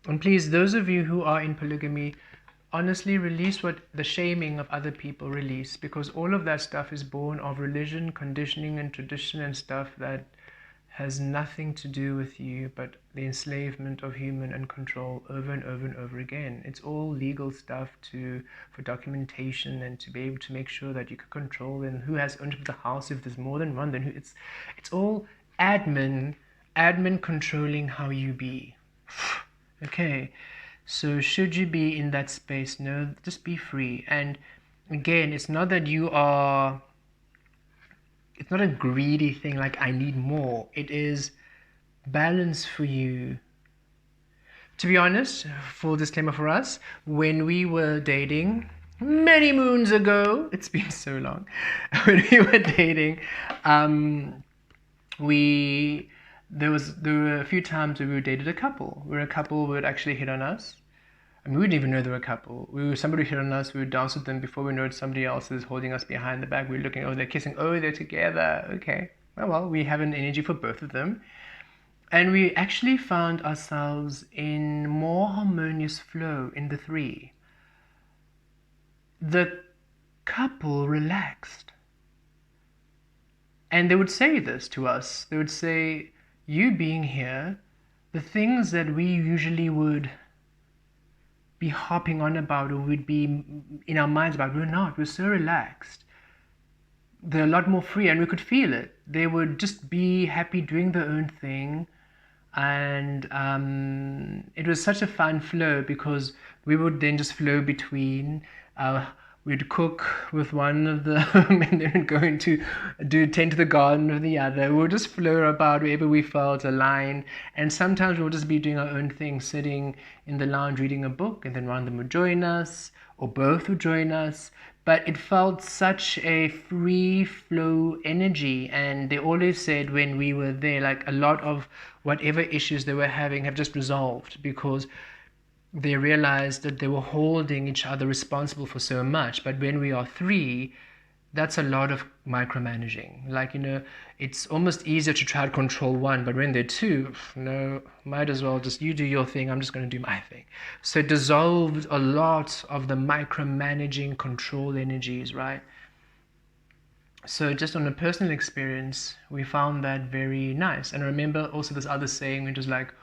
And please, those of you who are in polygamy, honestly release what the shaming of other people release. Because all of that stuff is born of religion, conditioning, and tradition and stuff that has nothing to do with you but the enslavement of human and control over and over and over again. It's all legal stuff for documentation and to be able to make sure that you can control and who has ownership of the house. If there's more than one, then it's all admin controlling how you be. Okay, so should you be in that space, no, just be free. And again, it's not that you are, it's not a greedy thing like I need more. It is balance for you. To be honest, full disclaimer for us, when we were dating many moons ago, it's been so long, when we were dating, there were a few times where we dated a couple, where a couple would actually hit on us. I mean, we didn't even know they were a couple. Somebody hit on us, we would dance with them before we know it, somebody else is holding us behind the back. We're looking, oh, they're kissing, oh, they're together. Okay. Well, we have an energy for both of them. And we actually found ourselves in more harmonious flow in the three. The couple relaxed. And they would say this to us. They would say, you being here, the things that we usually would be harping on about or would be in our minds about, we're not. We're so relaxed. They're a lot more free, and we could feel it. They would just be happy doing their own thing. And it was such a fun flow because we would then just flow between. We'd cook with one of them and then go into tend to the garden with the other. We would just flow about wherever we felt aligned, and sometimes we would just be doing our own thing, sitting in the lounge reading a book, and then one of them would join us, or both would join us. But it felt such a free flow energy, and they always said when we were there, like a lot of whatever issues they were having have just resolved because they realized that they were holding each other responsible for so much. But when we are three, that's a lot of micromanaging. Like, it's almost easier to try to control one, but when they're two, no, might as well just you do your thing, I'm just going to do my thing. So it dissolved a lot of the micromanaging control energies, right? So just on a personal experience, we found that very nice. And I remember also this other saying, which was like,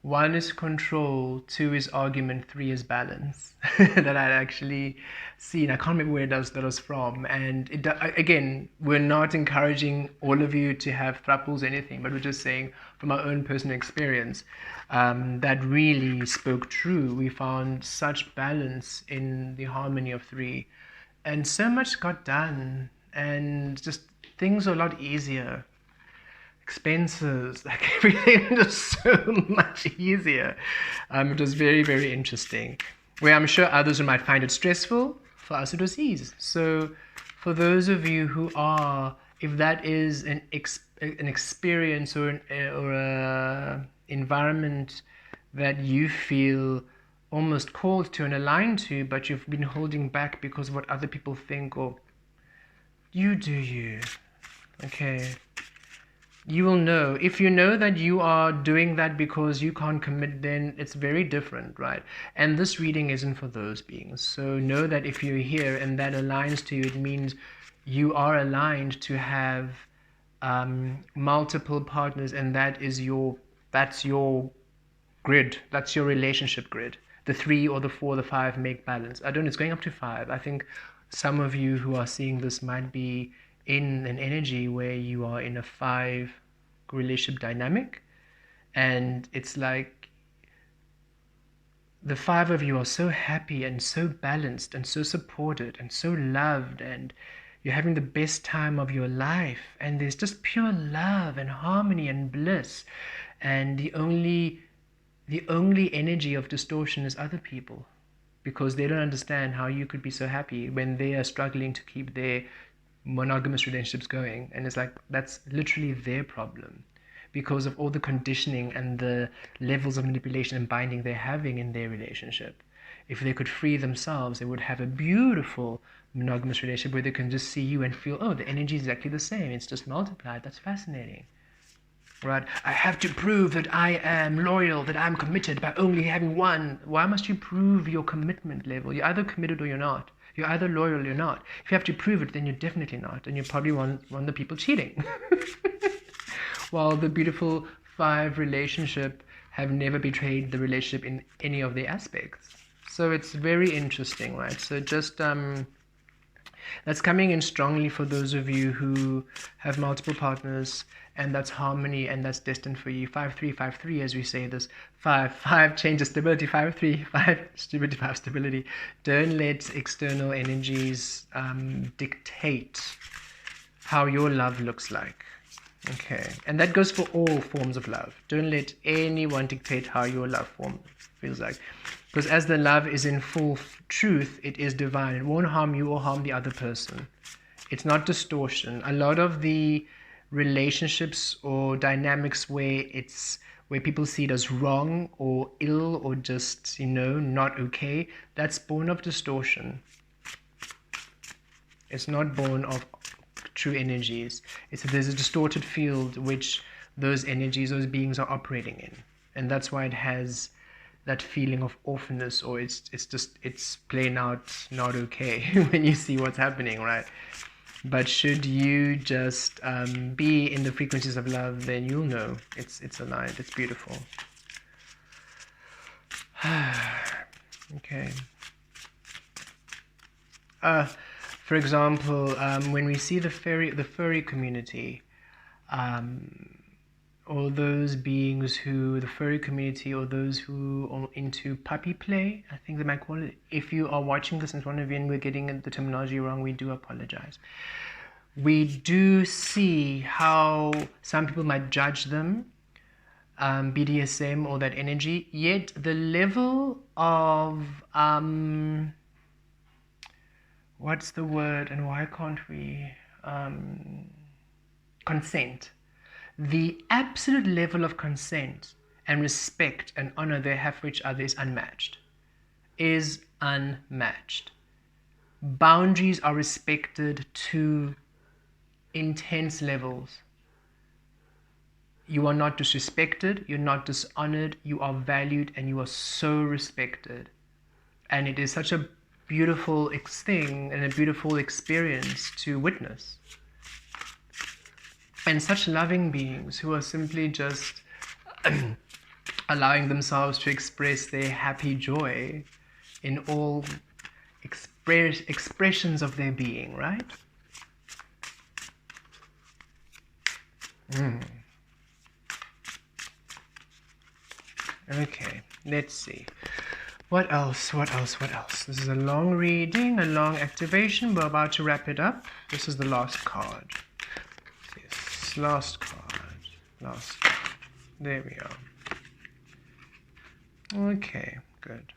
one is control, two is argument, three is balance. That I'd actually seen. I can't remember where that was from. And again, we're not encouraging all of you to have thruples or anything, but we're just saying from our own personal experience, that really spoke true. We found such balance in the harmony of three. And so much got done. And just things are a lot easier. Expenses, like everything was so much easier. It was very, very interesting. Where I'm sure others might find it stressful, for us it was ease. So for those of you who are, if that is an experience or a environment that you feel almost called to and aligned to, but you've been holding back because of what other people think, or you do you. Okay. You will know. If you know that you are doing that because you can't commit, then it's very different, right? And this reading isn't for those beings. So know that if you're here and that aligns to you, it means you are aligned to have multiple partners, and that's your grid. That's your relationship grid. The 3 or the 4 or the 5 make balance. I don't know, it's going up to 5. I think some of you who are seeing this might be in an energy where you are in a 5 relationship dynamic, and it's like the 5 of you are so happy and so balanced and so supported and so loved, and you're having the best time of your life, and there's just pure love and harmony and bliss, and the only energy of distortion is other people, because they don't understand how you could be so happy when they are struggling to keep their monogamous relationships going. And it's like, that's literally their problem because of all the conditioning and the levels of manipulation and binding they're having in their relationship. If they could free themselves, they would have a beautiful monogamous relationship where they can just see you and feel, oh, the energy is exactly the same, it's just multiplied. That's fascinating, right? I have to prove that I am loyal, that I'm committed by only having one. Why must you prove your commitment level? You're either committed or you're not. You're either loyal or you're not. If you have to prove it, then you're definitely not, and you're probably one of the people cheating. While the beautiful 5 relationship have never betrayed the relationship in any of the aspects. So it's very interesting, right? So just that's coming in strongly for those of you who have multiple partners, and that's harmony, and that's destined for you. 5-3, 5-3, as we say this. 5 changes stability. 5-3, 5 stability, 5 stability. Don't let external energies dictate how your love looks like. Okay, and that goes for all forms of love. Don't let anyone dictate how your love form feels like. Because as the love is in full truth, it is divine. It won't harm you or harm the other person. It's not distortion. A lot of the relationships or dynamics where people see it as wrong or ill or just, not okay, that's born of distortion. It's not born of true energies. There's a distorted field which those energies, those beings are operating in. And that's why it has that feeling of awfulness, or it's plain out not okay when you see what's happening, right? But should you just be in the frequencies of love, then you'll know it's aligned, it's beautiful. Okay. For example, when we see the furry community, or those beings who, the furry community, or those who are into puppy play, I think they might call it. If you are watching this in front of you and we're getting the terminology wrong, we do apologize. We do see how some people might judge them, BDSM or that energy, yet the level of, what's the word, and why can't we, consent. The absolute level of consent and respect and honor they have for each other is unmatched. Is unmatched. Boundaries are respected to intense levels. You are not disrespected, you're not dishonored, you are valued, and you are so respected. And it is such a beautiful thing and a beautiful experience to witness. And such loving beings who are simply just allowing themselves to express their happy joy in all expressions of their being, right? Okay, let's see. What else? This is a long reading, a long activation. We're about to wrap it up. This is the last card. Yes, last card. There we are. Okay, good.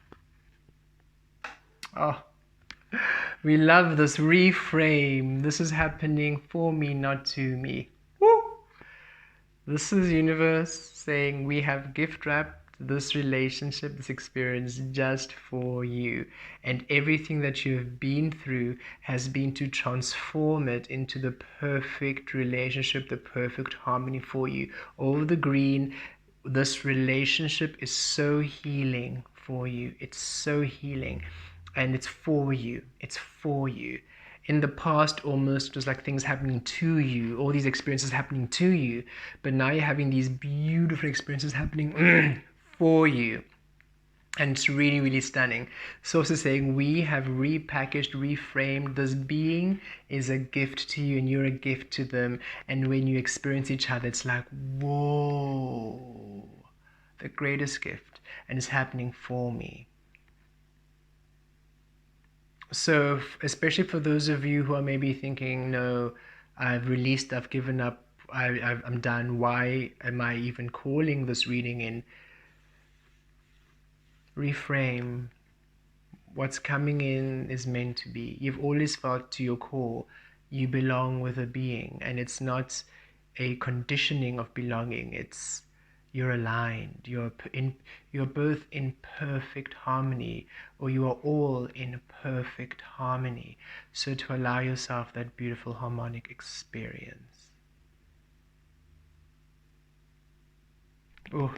Oh, we love this reframe. This is happening for me, not to me. Woo! This is universe saying we have gift wrapped this relationship, this experience just for you, and everything that you've been through has been to transform it into the perfect relationship, the perfect harmony for you. All the green, this relationship is so healing for you. It's so healing, and it's for you. In the past, almost it was like things happening to you, all these experiences happening to you, but now you're having these beautiful experiences happening for you, and it's really, really stunning. So also saying we have repackaged, reframed. This being is a gift to you, and you're a gift to them, and when you experience each other, it's like, whoa, the greatest gift, and it's happening for me. So especially for those of you who are maybe thinking, no, I've released, I've given up, I'm done, why am I even calling this reading in? Reframe. What's coming in is meant to be. You've always felt to your core you belong with a being, and it's not a conditioning of belonging. It's you're aligned, you're both in perfect harmony, or you are all in perfect harmony. So to allow yourself that beautiful harmonic experience. Oh,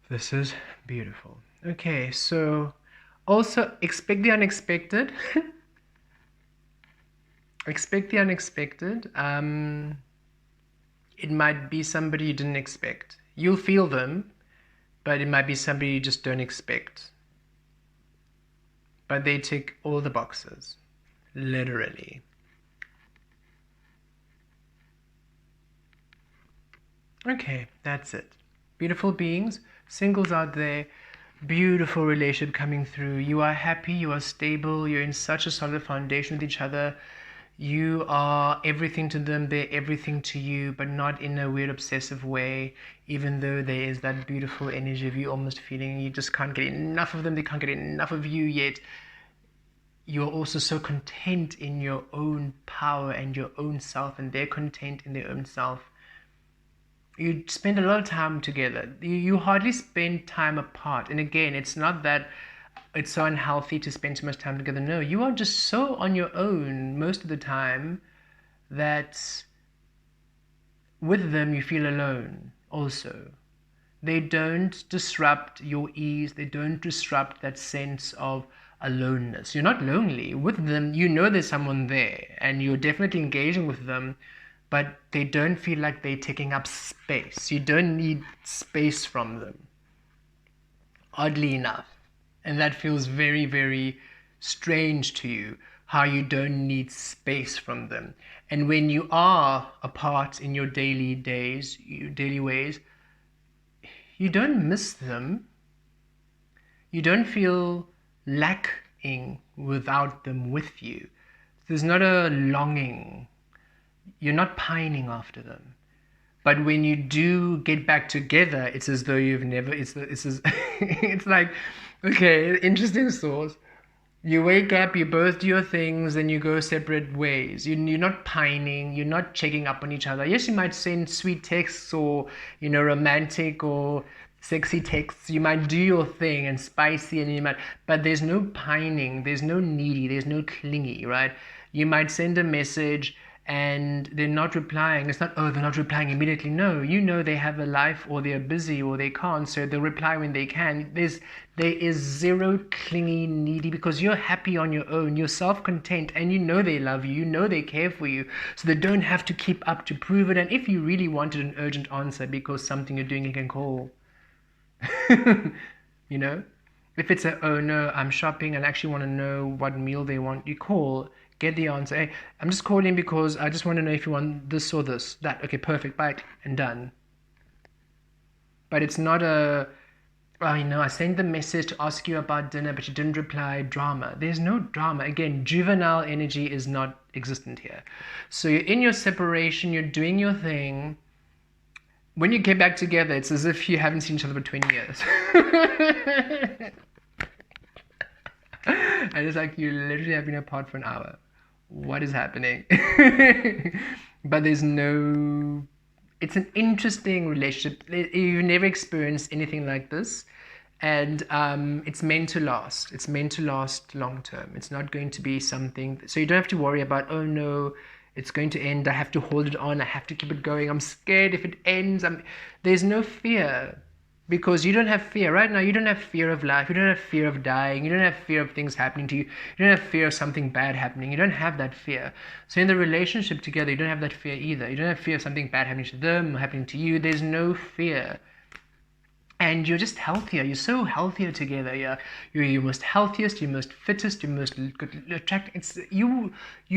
this is beautiful. Okay, so also expect the unexpected. Expect the unexpected. It might be somebody you didn't expect. You'll feel them, but it might be somebody you just don't expect. But they tick all the boxes, literally. Okay, that's it. Beautiful beings, singles out there, beautiful relationship coming through. You are happy, you are stable, you're in such a solid foundation with each other. You are everything to them, they're everything to you, but not in a weird obsessive way, even though there is that beautiful energy of you almost feeling you just can't get enough of them, they can't get enough of you, yet you're also so content in your own power and your own self, and they're content in their own self. You spend a lot of time together. You hardly spend time apart. And again, it's not that it's so unhealthy to spend so much time together. No, you are just so on your own most of the time that with them you feel alone also. They don't disrupt your ease. They don't disrupt that sense of aloneness. You're not lonely. With them, you know there's someone there and you're definitely engaging with them, but they don't feel like they're taking up space. You don't need space from them, oddly enough. And that feels very, very strange to you, how you don't need space from them. And when you are apart in your daily days, your daily ways, you don't miss them. You don't feel lacking without them with you. There's not a longing. You're not pining after them. But when you do get back together, it's as though you've never. It's like, okay, interesting source. You wake up, you both do your things, then you go separate ways. You're not pining, you're not checking up on each other. Yes, you might send sweet texts or, romantic or sexy texts. You might do your thing and spicy, and but there's no pining, there's no needy, there's no clingy, right? You might send a message and they're not replying. It's not, oh, they're not replying immediately. No, they have a life, or they're busy, or they can't, so they'll reply when they can. There is zero clingy, needy, because you're happy on your own. You're self-content, and they love you. they care for you, so they don't have to keep up to prove it. And if you really wanted an urgent answer because something you're doing, you can call. If it's oh no, I'm shopping and actually want to know what meal they want, you call, get the answer. Hey, I'm just calling because I just want to know if you want this or this, that. Okay, perfect, bye, and done. But it's not I sent the message to ask you about dinner, but you didn't reply. Drama. There's no drama. Again, juvenile energy is not existent here. So you're in your separation, you're doing your thing. When you get back together, it's as if you haven't seen each other for 20 years. And it's like you literally have been apart for an hour. What is happening? But there's no... It's an interesting relationship. You've never experienced anything like this. And it's meant to last. It's meant to last long term. It's not going to be something... So you don't have to worry about, oh no, it's going to end. I have to hold it on. I have to keep it going. I'm scared if it ends. There's no fear. Because you don't have fear. Right now, you don't have fear of life. You don't have fear of dying. You don't have fear of things happening to you. You don't have fear of something bad happening. You don't have that fear. So in the relationship together, you don't have that fear either. You don't have fear of something bad happening to them or happening to you. There's no fear. And you're just healthier. You're so healthier together. You're most healthiest. You're most fittest. You're most attractive. It's you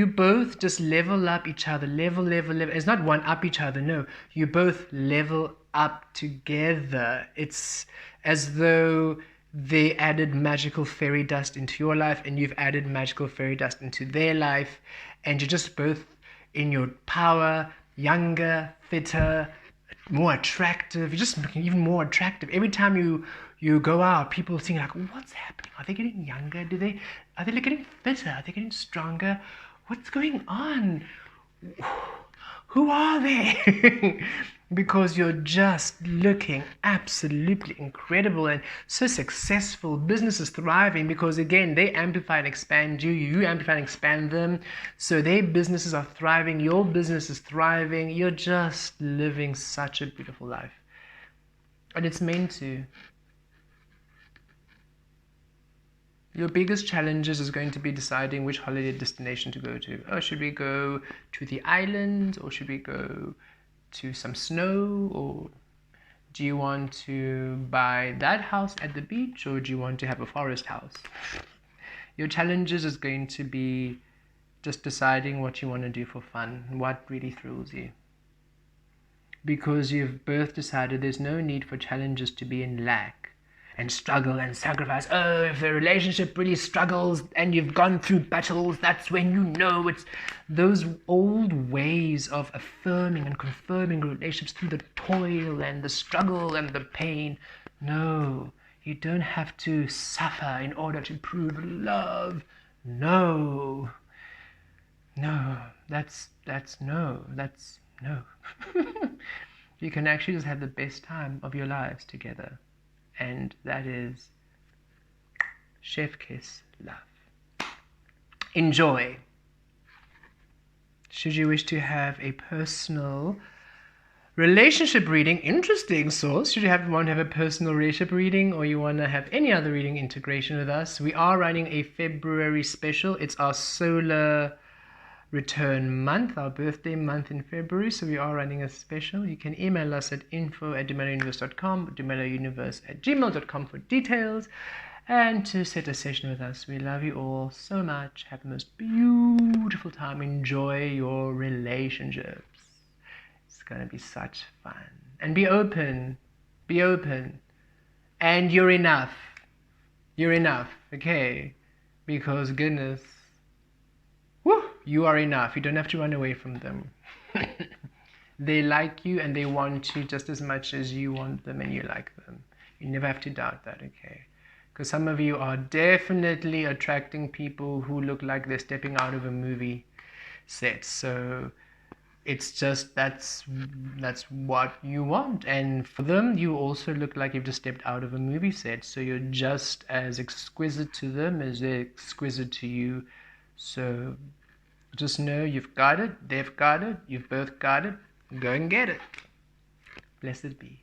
both just level up each other. Level. It's not one up each other. No, you both level up together. It's as though they added magical fairy dust into your life, and you've added magical fairy dust into their life, and you're just both in your power, younger, fitter, more attractive. You're just looking even more attractive every time you go out. People think like, what's happening? Are they getting younger? Are they getting fitter? Are they getting stronger? What's going on? Who are they? Because you're just looking absolutely incredible and so successful. Business is thriving because, again, they amplify and expand you. You amplify and expand them. So their businesses are thriving. Your business is thriving. You're just living such a beautiful life. And it's meant to. Your biggest challenges is going to be deciding which holiday destination to go to. Oh, should we go to the island, or should we go to some snow, or do you want to buy that house at the beach, or do you want to have a forest house? Your challenges is going to be just deciding what you want to do for fun, what really thrills you. Because you've both decided there's no need for challenges to be in lack and struggle and sacrifice. Oh, if the relationship really struggles and you've gone through battles, that's when you know it's those old ways of affirming and confirming relationships through the toil and the struggle and the pain. No, you don't have to suffer in order to prove love. No. That's no. You can actually just have the best time of your lives together. And that is chef kiss love. Enjoy. Should you wish to have a personal Relationship reading, interesting source. Should you want to have a personal relationship reading, or you want to have any other reading integration with us, we are running a February special. It's our solar return month, our birthday month in February, so we are running a special. You can email us at info@dumellauniverse.com, dumellauniverse@gmail.com for details, and to set a session with us. We love you all so much. Have the most beautiful time. Enjoy your relationships. It's going to be such fun. And be open. Be open. And you're enough. You're enough, okay? Because goodness, woo, you are enough. You don't have to run away from them. They like you and they want you just as much as you want them and you like them. You never have to doubt that, okay? Because some of you are definitely attracting people who look like they're stepping out of a movie set. So it's just that's what you want, and for them you also look like you've just stepped out of a movie set, so you're just as exquisite to them as they're exquisite to you. So just know you've got it, they've got it, you've both got it. Go and get it. Blessed be.